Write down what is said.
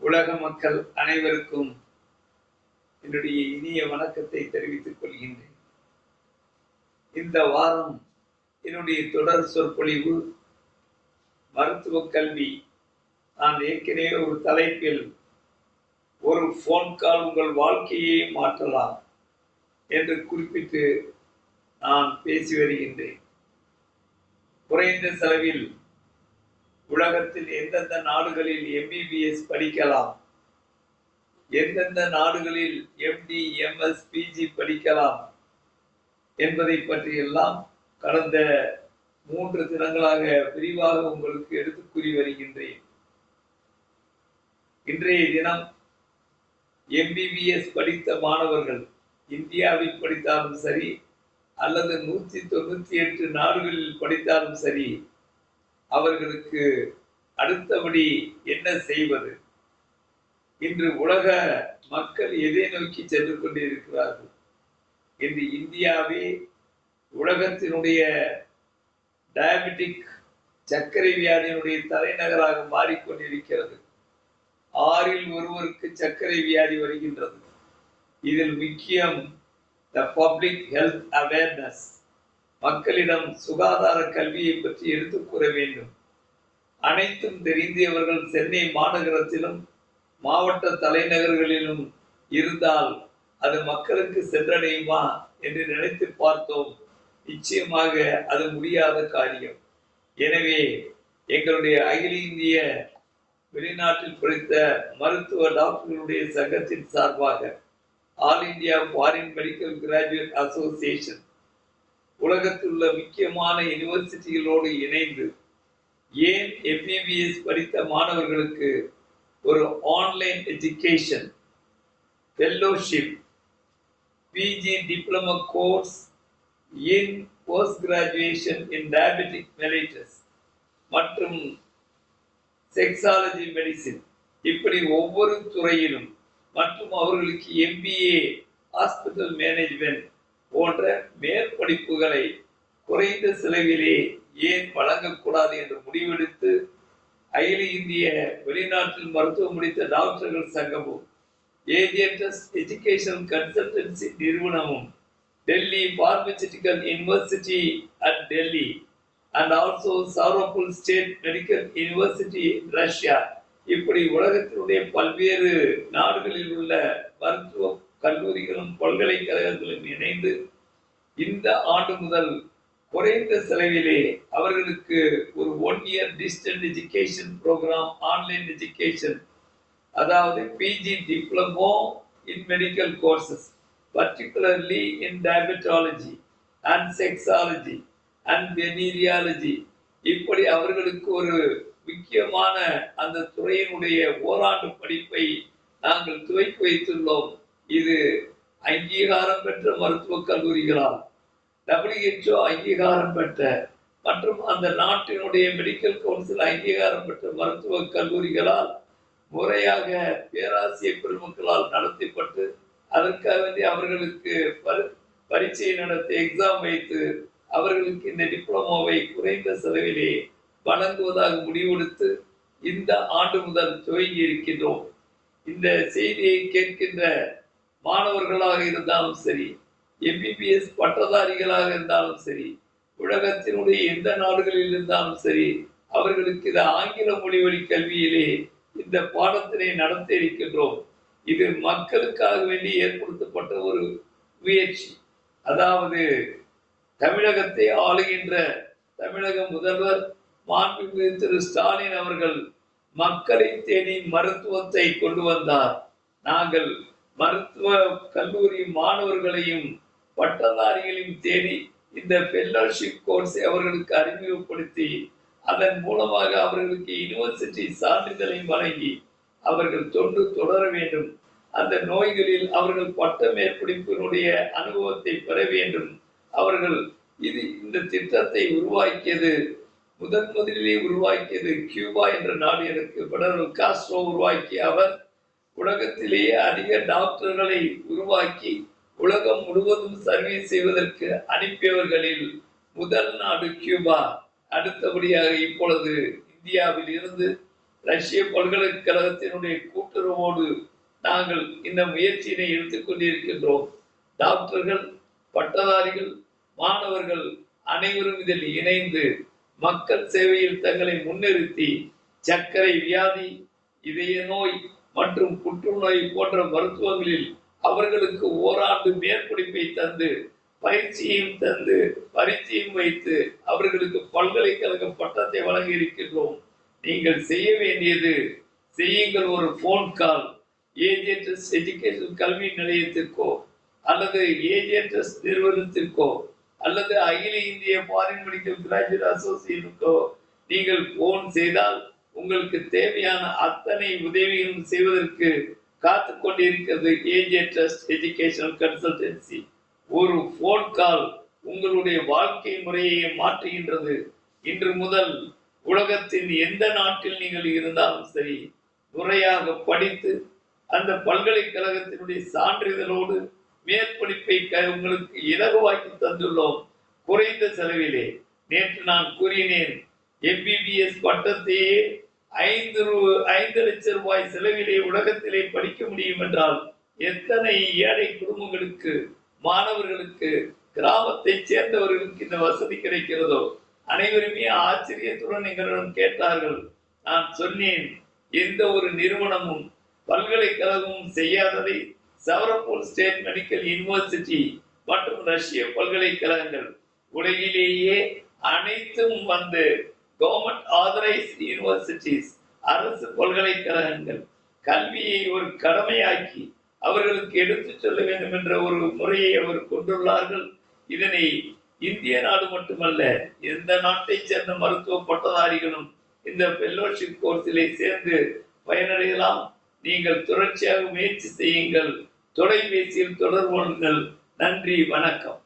உலக மக்கள் அனைவருக்கும் என்னுடைய இனிய வணக்கத்தை தெரிவித்துக் கொள்கின்றேன். இந்த வாரம் என்னுடைய தொடர் சொற்பொழிவு மருத்துவ கல்வி. நான் ஏற்கனவே ஒரு தலைப்பில் ஒரு போன் கால் உங்கள் வாழ்க்கையை மாற்றலாம் என்று குறிப்பிட்டு நான் பேசி வருகின்றேன். குறைந்த செலவில் உலகத்தில் எந்தெந்த நாடுகளில் MBBS படிக்கலாம், எந்தெந்த நாடுகளில் MD, MS, PG படிக்கலாம் என்பதை பற்றி எல்லாம் கடந்த 3 தினங்களாக விரிவாக உங்களுக்கு எடுத்து கூறி வருகின்றேன். இன்றைய தினம் MBBS படித்த மாணவர்கள் இந்தியாவில் படித்தாலும் சரி அல்லது 198 நாடுகளில் படித்தாலும் சரி, அவர்களுக்கு அடுத்தபடி என்ன செய்வது? இன்று உலக மக்கள் எதை நோக்கி சென்று கொண்டிருக்கிறார்கள்? இன்று இந்தியாவே உலகத்தினுடைய டயபெட்டிக் சர்க்கரை வியாதியினுடைய தலைநகராக மாறிக்கொண்டிருக்கிறது. 6 ஒருவருக்கு சர்க்கரை வியாதி வருகின்றது. இதில் முக்கியம் பப்ளிக் ஹெல்த் அவேர்னஸ். மக்களிடம் சுகாதார கல்வியை பற்றி எடுத்துக் கூற வேண்டும். அனைத்தும் தெரிந்தவர்கள் சென்னை மாநகரத்திலும் மாவட்ட தலைநகர்களிலும் இருந்தால் அது மக்களுக்கு சென்றடையுமா என்று நினைத்து பார்த்தோம். நிச்சயமாக அது முடியாத காரியம். எனவே எங்களுடைய அகில இந்திய வெளிநாட்டில் படித்த மருத்துவ டாக்டர்களுடைய சங்கத்தின் சார்பாக all India foreign medical graduate association உலகத்தில் உள்ள முக்கியமான யூனிவர்சிட்டிகளோடு இணைந்து ஏன் MBBS படித்த மாணவர்களுக்கு ஒரு online education fellowship, PG diploma course இன் போஸ்ட் கிராஜுவேஷன் இன் டயபெட்டிக் மெலிட்டஸ் மற்றும் செக்ஸாலஜி மெடிசின், இப்படி ஒவ்வொரு துறையிலும் மற்றும் அவர்களுக்கு MBA ஹாஸ்பிட்டல் மேனேஜ்மெண்ட் போன்ற மேற்படிப்புகளை குறைந்த செலவிலே ஏன் வழங்கக்கூடாது என்று முடிவெடுத்து அகில இந்திய வெளிநாட்டில் மருத்துவம் முடித்த டாக்டர்கள் சங்கமும் ஏஜிஎன்எஸ் எஜுகேஷன் கன்சல்டன்சி நிறுவனமும் Delhi pharmaceutical university at Delhi and also சாரோபுல் ஸ்டேட் மெடிக்கல் யூனிவர்சிட்டி ரஷ்யா, இப்படி உலகத்தினுடைய பல்வேறு நாடுகளில் உள்ள மருத்துவ கல்லூரிகளும் பல்கலைக்கழகங்களும் இணைந்து இந்த ஆண்டு முதல் குறைந்த செலவிலே அவர்களுக்கு ஒரு 1 year distance education program, online education, அதாவது PG diploma in medical courses particularly in diabetology and sexology and venereology, இப்படி அவர்களுக்கு ஒரு முக்கியமான அந்த துறையினுடைய ஓராண்டு படிப்பை நாங்கள் துவக்கி வைத்துள்ளோம். இது அங்கீகாரம் பெற்ற மருத்துவக் கல்லூரிகளால், WHO அங்கீகாரம் பெற்ற மற்றும் அந்த நாட்டினுடைய மெடிக்கல் கவுன்சில் அங்கீகாரம் பெற்ற மருத்துவக் கல்லூரிகளால் முறையாக பேராசிரியர் பெருமக்களால் நடத்தப்பட்டு அதற்காக அவர்களுக்கு பரீட்சை நடத்தி எக்ஸாம் வைத்து அவர்களுக்கு இந்த டிப்ளமோவை குறைந்த செலவிலே வழங்குவதாக முடிவெடுத்து இந்த ஆண்டு முதல் துவங்கி இருக்கின்றோம். இந்த செய்தியை கேட்கின்ற மாணவர்களாக இருந்தாலும் சரி, MBBS பட்டதாரிகளாக இருந்தாலும் சரி, உலகத்தினுடைய எந்த நாடுகளில் இருந்தாலும் சரி, அவர்களுக்கு இது ஆங்கில மொழி வழி கல்வியிலே இந்த பாடத்தினை நடத்த இருக்கின்றோம். இது மக்களுக்காக வேண்டி ஏற்படுத்தப்பட்ட ஒரு முயற்சி. அதாவது தமிழகத்தை ஆளுகின்ற தமிழக முதல்வர் மாண்புமிகு திரு ஸ்டாலின் அவர்கள் மக்களை தேடி மருத்துவத்தை கொண்டு வந்தார். நாங்கள் மருத்துவ கல்லூரி மாணவர்களையும் பட்டதாரிகளையும் தேடி இந்த ஃபெல்லோஷிப் கோர்ஸை அவர்களுக்கு அறிமுகப்படுத்தி அதன் மூலமாக அவர்களுக்கு யூனிவர்சிட்டி சான்றிதழை வழங்கி அவர்கள் தொண்டு தொடர வேண்டும். அந்த நோய்களில் அவர்கள் பட்ட மேற்படிப்பினுடைய அனுபவத்தை பெற வேண்டும். அவர்கள் இந்த திட்டத்தை உருவாக்கியது முதலிலே உருவாக்கியது கியூபா என்ற நாடு. எனக்கு பெடரல் காஸ்ட்ரோ உருவாக்கிய அவர் உலகத்திலேயே அதிக டாக்டர்களை உருவாக்கி உலகம் முழுவதும் சர்வீஸ் செய்வதற்கு அனுப்பியவர்களில் முதல் நாடு கியூபா. அடுத்தபடியாக இப்பொழுது இந்தியாவில் இருந்து ரஷ்ய பல்கலைக்கழகத்தினுடைய கூட்டுறவோடு நாங்கள் இந்த முயற்சியினை எடுத்துக்கொண்டிருக்கின்றோம். டாக்டர்கள், பட்டதாரிகள், மாணவர்கள் அனைவரும் இதில் இணைந்து மக்கள் சேவையில் தங்களை முன்னிறுத்தி சர்க்கரை வியாதி, இதய நோய் மற்றும் புற்றுநோய் போன்ற மருத்துவங்களில் அவர்களுக்கு ஓராண்டு மேற்படிப்பை தந்து பயிற்சியும் தந்து பரிச்சையும் வைத்து அவர்களுக்கு பல்கலைக்கழக பட்டத்தை வழங்கி இருக்கின்றோம். நீங்கள் செய்ய வேண்டியது, செய்யுங்கள் ஒரு போன் கால் ஏஜிஎஸ் எஜுகேஷன் கல்வி நிலையத்திற்கோ அல்லது ஏஜிஎஸ் நிறுவனத்திற்கோ அல்லது அகில இந்திய ஃபாரின் மெடிக்கல் கிராஜுவேட் அசோசியேஷனுக்கோ நீங்கள் போன் செய்தால் உங்களுக்கு தேவையான அத்தனை உதவிகளும் செய்வதற்கு காத்து கொண்டிருக்கிறது ஏஜிஎஸ் எஜுகேஷன் கன்சல்டன்சி. ஒரு போன் கால் உங்களுடைய வாழ்க்கை முறையை மாற்றுகின்றது. இன்று முதல் உலகத்தின் எந்த நாட்டில் நீங்கள் இருந்தாலும் சரி, முறையாக படித்து அந்த பல்கலைக்கழகத்தினுடைய சான்றிதழோடு மேற்படிப்பை உங்களுக்கு இலகுவாக்கி தந்துள்ளோம், குறைந்த செலவிலே. நேற்று நான் கூறினேன், எம்பிபிஎஸ் பட்டத்தையே 5 லட்சம் ரூபாய் செலவிலே உலகத்திலே படிக்க முடியும் என்றால் எத்தனை ஏழை குடும்பங்களுக்கு, மாணவர்களுக்கு, கிராமத்தை சேர்ந்தவர்களுக்கு இந்த வசதி கிடைக்கிறதோ. அனைவருமே ஆச்சரியத்துடன் எங்களிடம் கேட்டார்கள். நான் சொன்னேன், எந்த ஒரு நிறுவனமும் பல்கலைக்கழகமும் செய்யாததை சவரப்பூர் ஸ்டேட் மெடிக்கல் யூனிவர்சிட்டி மற்றும் ரஷ்ய பல்கலைக்கழகங்கள், உலகிலேயே அனைத்தும் வந்து கவர்மெண்ட் ஆதரைஸ்ட் யூனிவர்சிட்டிஸ், அரசு பல்கலைக்கழகங்கள் கல்வியை ஒரு கடமையாக்கி அவர்களுக்கு எடுத்துச் சொல்ல வேண்டும் என்ற ஒரு முறையை அவர் கொண்டுள்ளார்கள். இதனை இந்திய நாடு மட்டுமல்ல, எந்த நாட்டை சேர்ந்த மருத்துவ பட்டதாரிகளும் இந்த ஃபெல்லோஷிப் கோர்ஸிலே சேர்ந்து பயனடையலாம். நீங்கள் தொடர்ச்சியாக முயற்சி செய்யுங்கள். தொலைபேசியில் தொடர்பு கொள்ளுங்கள். நன்றி, வணக்கம்.